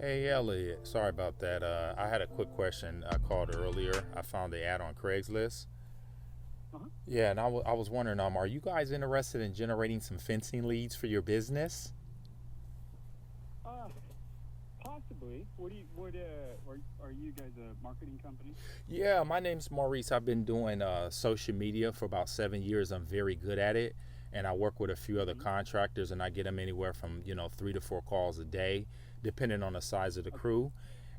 Hey Elliot, sorry about that. I had a quick question. I called earlier. I found the ad on Craigslist. Uh-huh. Yeah, and I was wondering, are you guys interested in generating some fencing leads for your business? Uh, Possibly. Are you guys a marketing company? Yeah, my name's Maurice. I've been doing social media for about 7 years. I'm very good at it, and I work with a few other Mm-hmm. contractors, and I get them anywhere from 3 to 4 calls a day, depending on the size of the Okay, crew.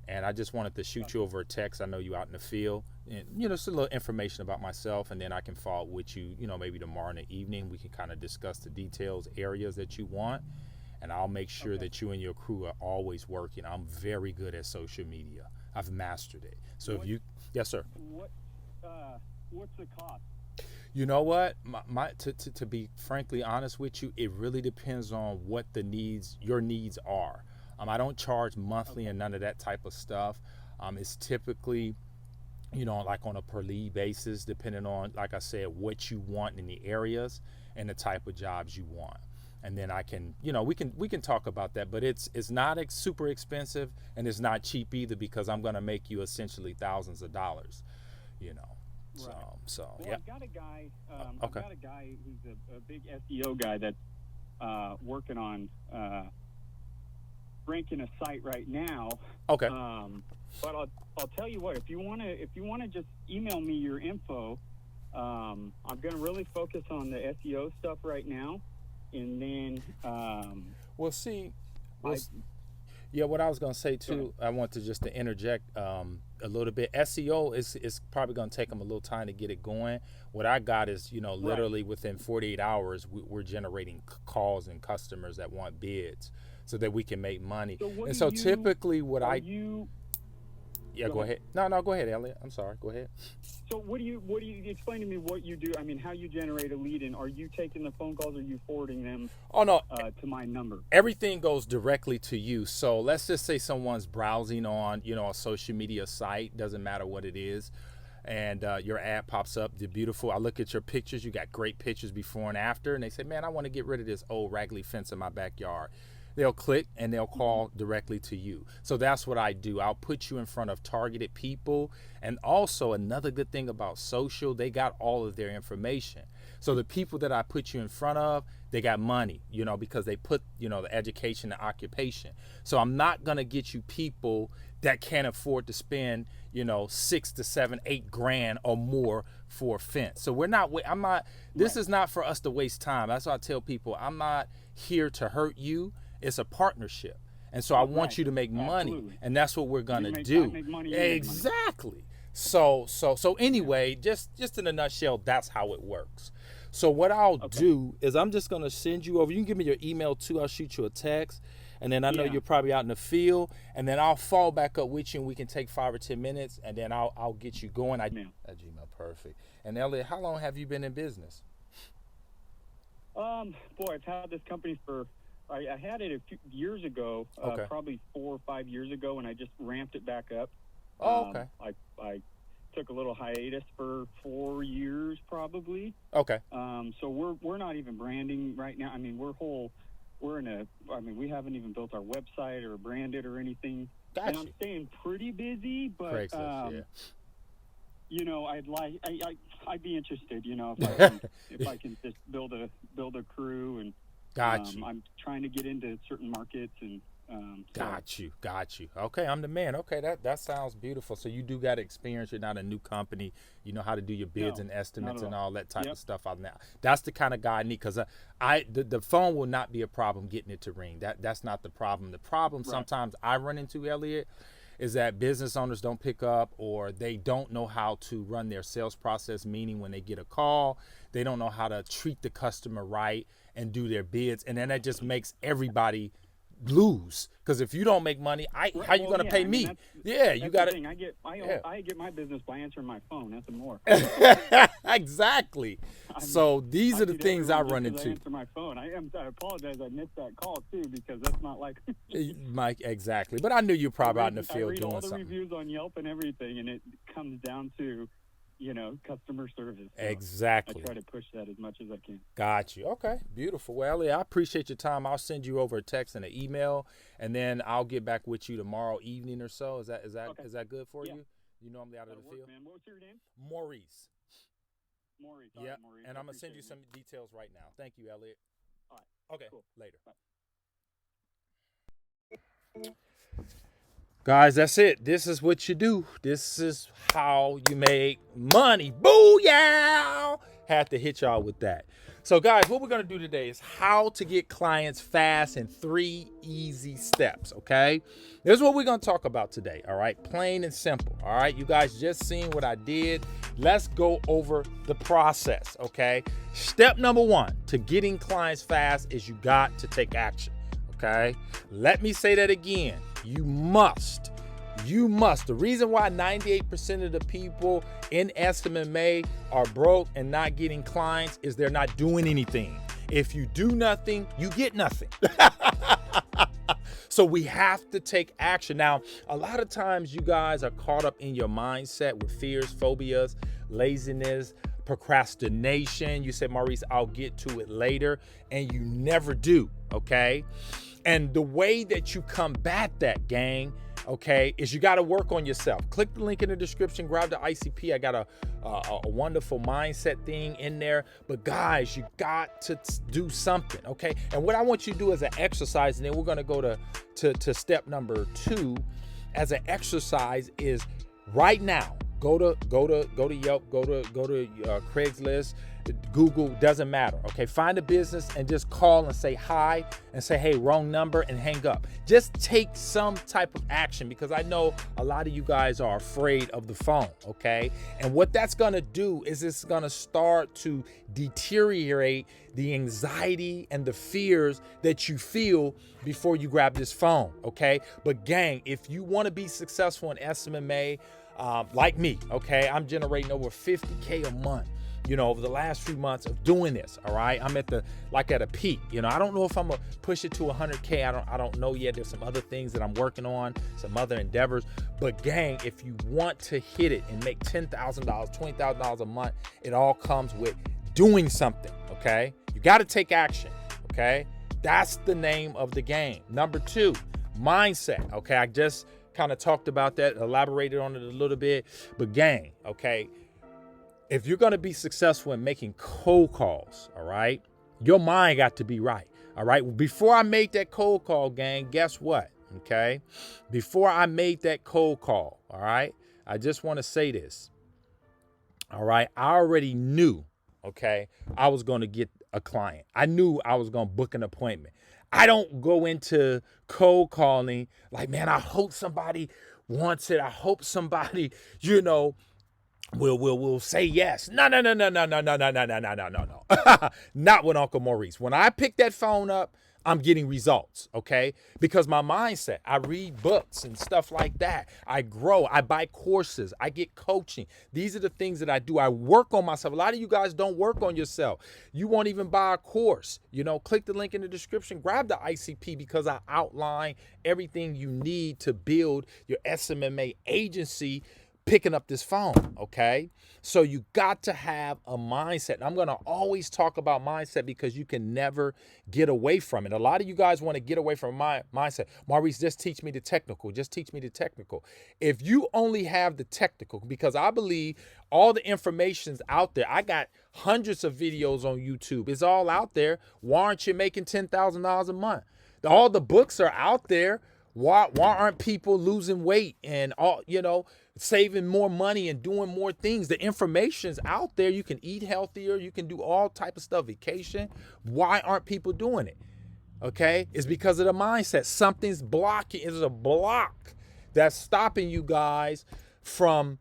And I just wanted to shoot you gotcha. over a text. I know you out in the field, and just a little information about myself, and then I can follow up with you. Maybe tomorrow in the evening we can kind of discuss the details, areas that you want, and I'll make sure Okay. that you and your crew are always working. I'm very good at social media. I've mastered it. So if What you, yes, sir. what what's the cost? You know what? To be frankly honest with you, it really depends on what your needs are. I don't charge monthly Okay. and none of that type of stuff. It's typically, like on a per lead basis, depending on, like I said, what you want in the areas and the type of jobs you want. And then I can, we can talk about that, but it's not super expensive and it's not cheap either because I'm gonna make you essentially thousands of dollars, you know. So Right. so Well, yeah. I've Okay. got a guy who's a big SEO guy that's working on ranking a site right now. Okay. But I'll tell you what, if you wanna just email me your info. I'm gonna really focus on the SEO stuff right now, and then Well, see, well, I yeah. What I was gonna say go ahead. too, I want to just to interject a little bit. SEO is probably gonna take them a little time to get it going. What I got is, Right. literally within 48 hours, we're generating calls and customers that want bids, so that we can make money. So what And do so you typically, what are I you yeah, go go ahead. ahead. No, no, go ahead, Elliot. I'm sorry. Go ahead. So what do you explain to me what you do? I mean, how you generate a lead, and are you taking the phone calls, or are you forwarding them Oh no, to my number? everything goes directly to you. So let's just say someone's browsing on, a social media site, doesn't matter what it is, and your ad pops up. The beautiful. I look at your pictures. You got great pictures before and after, and they say, "Man, I want to get rid of this old raggedy fence in my backyard." They'll click and they'll Hmm. call directly to you. So that's what I do. I'll put you in front of targeted people. And also, another good thing about social, they got all of their information. So the people that I put you in front of, they got money, because they put, the education and occupation. So I'm not going to get you people that can't afford to spend, 6 to 7, 8 grand or more for a fence. So I'm not, this Right. is not for us to waste time. That's why I tell people I'm not here to hurt you. It's a partnership. And so I want Right. you to make money, Absolutely. and that's what we're You gonna make I do. make money. You make money. Exactly. So Yeah. anyway, just in a nutshell, that's how it works. So what I'll Okay. do is I'm just gonna send you over. You can give me your email too. I'll shoot you a text, and then I know Yeah. you're probably out in the field, and then I'll follow back up with you, and we can take 5 or 10 minutes, and then I'll get you going. Now. At Gmail, perfect. And Elliot, how long have you been in business? Boy, I've had this company for. I had it a few years ago, Okay. probably 4 or 5 years ago, and I just ramped it back up. Oh, okay. I took a little hiatus for 4 years, probably. Okay. So we're not even branding right now. I mean, we're in a. I mean, we haven't even built our website or branded or anything. And Got I'm you. staying pretty busy, but Craigslist, I'd be interested, if I can just build a crew, and got you. I'm trying to get into certain markets, and so Got you. Okay, I'm the man. Okay, that sounds beautiful. So you do got experience. You're not a new company. You know how to do your bids no, and not estimates at and all. all that type of Yep. stuff. On that, that's the kind of guy I need because the phone will not be a problem getting it to ring. That's not the problem. The problem Right. sometimes I run into, Elliot, is that business owners don't pick up or they don't know how to run their sales process, meaning when they get a call, they don't know how to treat the customer right and do their bids, and then that just makes everybody lose because if you don't make money, Right. how you Well, gonna yeah. pay I mean, me? Yeah, you that's the gotta. thing. Yeah. I get my business by answering my phone. Nothing more. Exactly. I mean, So these I are the beat things I everyone just run because I into. answer my phone. I apologize. I missed that call too, because that's not like Mike, exactly. But I knew you were I probably out in read the I field read all doing the something. reviews on Yelp and everything, and it comes down to customer service. So Exactly. I try to push that as much as I can. Got you. Okay. Beautiful. Well, Elliot, I appreciate your time. I'll send you over a text and an email, and then I'll get back with you tomorrow evening or so. Is that Okay. is that good for Yeah. you? You normally out of That'll the work, field? man. What was your name? Maurice. Maurice. All Yep. right, Maurice. And I I'm gonna send appreciate you it, some man. details right now. Thank you, Elliot. All right. Okay. Cool. Later. Bye. Guys, that's it. This is what you do. This is how you make money. Booyah! Had to hit y'all with that. So, guys, what we're going to do today is how to get clients fast in 3 easy steps, okay? This is what we're going to talk about today, all right? Plain and simple, all right? You guys just seen what I did. Let's go over the process, okay? Step number 1 to getting clients fast is you got to take action, okay? Let me say that again. You must. The reason why 98% of the people in SMMA are broke and not getting clients is they're not doing anything. If you do nothing, you get nothing. So we have to take action. Now, a lot of times you guys are caught up in your mindset with fears, phobias, laziness, procrastination. You say, Maurice, I'll get to it later, and you never do, okay? And the way that you combat that, gang, okay, is you got to work on yourself. Click the link in the description, grab the ICP. I got a wonderful mindset thing in there. But guys, you got to do something, okay? And what I want you to do as an exercise, and then we're going to go to step number 2 as an exercise, is right now go to Yelp, go to Craigslist, Google, doesn't matter, okay? Find a business and just call and say hi and say, hey, wrong number, and hang up. Just take some type of action, because I know a lot of you guys are afraid of the phone, okay? And what that's gonna do is it's gonna start to deteriorate the anxiety and the fears that you feel before you grab this phone, okay? But gang, if you wanna be successful in SMMA, like me, okay? I'm generating over 50K a month, over the last few months of doing this, all right? I'm at a peak, I don't know if I'm gonna push it to 100K. I don't know yet. There's some other things that I'm working on, some other endeavors. But gang, if you want to hit it and make $10,000, $20,000 a month, it all comes with doing something, okay? You got to take action, okay? That's the name of the game. Number 2, mindset, okay? I just kind of talked about that, elaborated on it a little bit, but gang, okay? If you're going to be successful in making cold calls, all right, your mind got to be right, all right? Before I made that cold call, gang, guess what, okay? Before I made that cold call, all right, I just want to say this, all right? I already knew, okay, I was going to get a client. I knew I was going to book an appointment. I don't go into cold calling like, man, I hope somebody wants it. I hope somebody, will say yes. No. Not with Uncle Maurice. When I pick that phone up, I'm getting results, okay? Because my mindset, I read books and stuff like that. I grow, I buy courses, I get coaching. These are the things that I do. I work on myself. A lot of you guys don't work on yourself. You won't even buy a course. Click the link in the description, grab the ICP, because I outline everything you need to build your SMMA agency picking up this phone, okay? So you got to have a mindset. And I'm going to always talk about mindset because you can never get away from it. A lot of you guys want to get away from my mindset. Maurice, just teach me the technical. Just teach me the technical. If you only have the technical, because I believe all the information's out there. I got hundreds of videos on YouTube. It's all out there. Why aren't you making $10,000 a month? All the books are out there. Why aren't people losing weight and saving more money and doing more things? The information's out there. You can eat healthier. You can do all type of stuff, vacation. Why aren't people doing it? Okay? It's because of the mindset. Something's blocking. It's a block that's stopping you guys from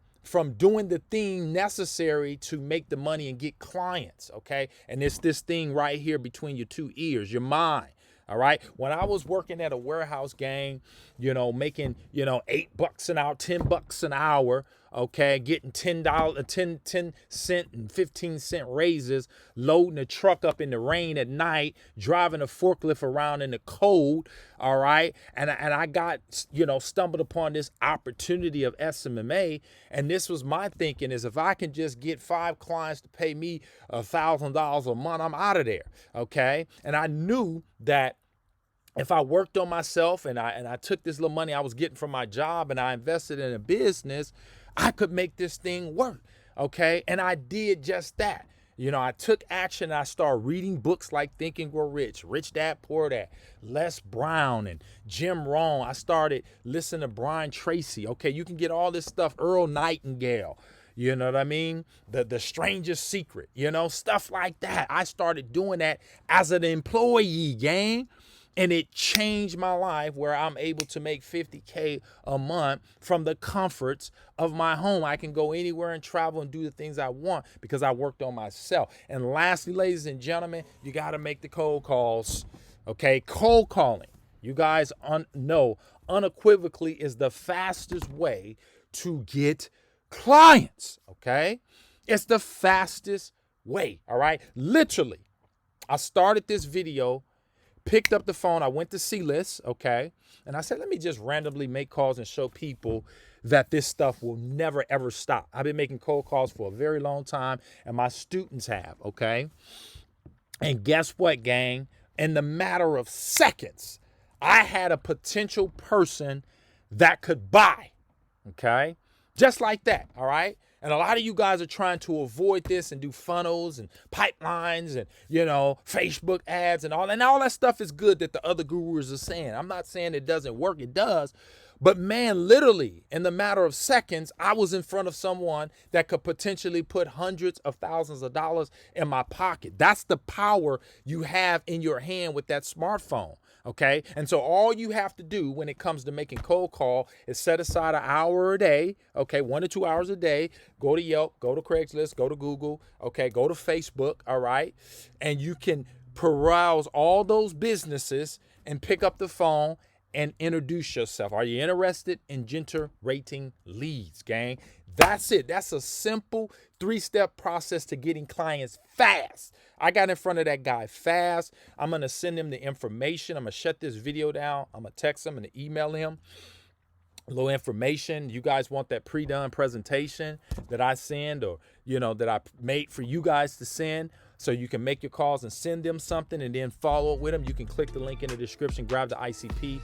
doing the thing necessary to make the money and get clients, okay? And it's this thing right here between your 2 ears, your mind. All right. When I was working at a warehouse, gang, making, $8 an hour, $10 an hour. okay, getting $10, 10 cent and 15-cent raises, loading a truck up in the rain at night, driving a forklift around in the cold, all right? And I got, stumbled upon this opportunity of SMMA, and this was my thinking is if I can just get 5 clients to pay me $1,000 a month, I'm out of there, okay? And I knew that if I worked on myself and I took this little money I was getting from my job and I invested in a business, I could make this thing work, okay? And I did just that. I took action. I started reading books like Think and Grow Rich, Rich Dad, Poor Dad, Les Brown and Jim Rohn. I started listening to Brian Tracy. Okay, you can get all this stuff, Earl Nightingale. You know what I mean? The Strangest Secret, stuff like that. I started doing that as an employee, gang. And it changed my life where I'm able to make $50K a month from the comforts of my home. I can go anywhere and travel and do the things I want because I worked on myself. And lastly, ladies and gentlemen, you got to make the cold calls. Okay, cold calling. You guys know unequivocally is the fastest way to get clients. Okay, it's the fastest way. All right, literally, I started this video. Picked up the phone, I went to C-List, okay? And I said, let me just randomly make calls and show people that this stuff will never, ever stop. I've been making cold calls for a very long time, and my students have, okay? And guess what, gang? In the matter of seconds, I had a potential person that could buy, okay? Just like that, all right? And a lot of you guys are trying to avoid this and do funnels and pipelines and, Facebook ads and all. And all that stuff is good that the other gurus are saying. I'm not saying it doesn't work. It does. But man, literally in the matter of seconds, I was in front of someone that could potentially put hundreds of thousands of dollars in my pocket. That's the power you have in your hand with that smartphone. Okay. And so all you have to do when it comes to making cold call is set aside an hour a day. Okay. 1 to 2 hours a day. Go to Yelp, go to Craigslist, go to Google. Okay. Go to Facebook. All right. And you can peruse all those businesses and pick up the phone and introduce yourself. Are you interested in generating leads, gang? That's it. That's a simple 3-step process to getting clients fast. I got in front of that guy fast. I'm going to send him the information. I'm going to shut this video down. I'm going to text him and email him a little information. You guys want that pre-done presentation that I send or, that I made for you guys to send so you can make your calls and send them something and then follow up with them. You can click the link in the description, grab the ICP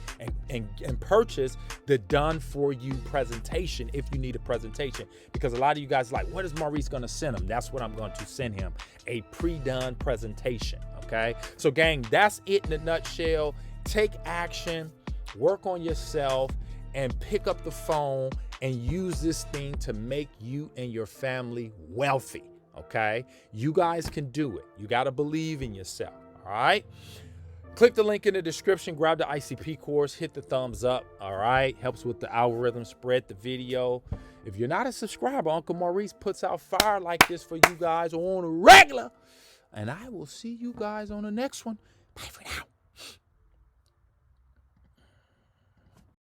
and purchase the done for you presentation if you need a presentation, because a lot of you guys are like, what is Maurice going to send him? That's what I'm going to send him, a pre-done presentation. Okay. So gang, that's it in a nutshell. Take action, work on yourself, and pick up the phone and use this thing to make you and your family wealthy. Okay, you guys can do it. You got to believe in yourself. All right, click the link in the description, grab the ICP course, hit the thumbs up. All right, helps with the algorithm, spread the video. If you're not a subscriber, Uncle Maurice puts out fire like this for you guys on a regular, and I will see you guys on the next one. Bye for now.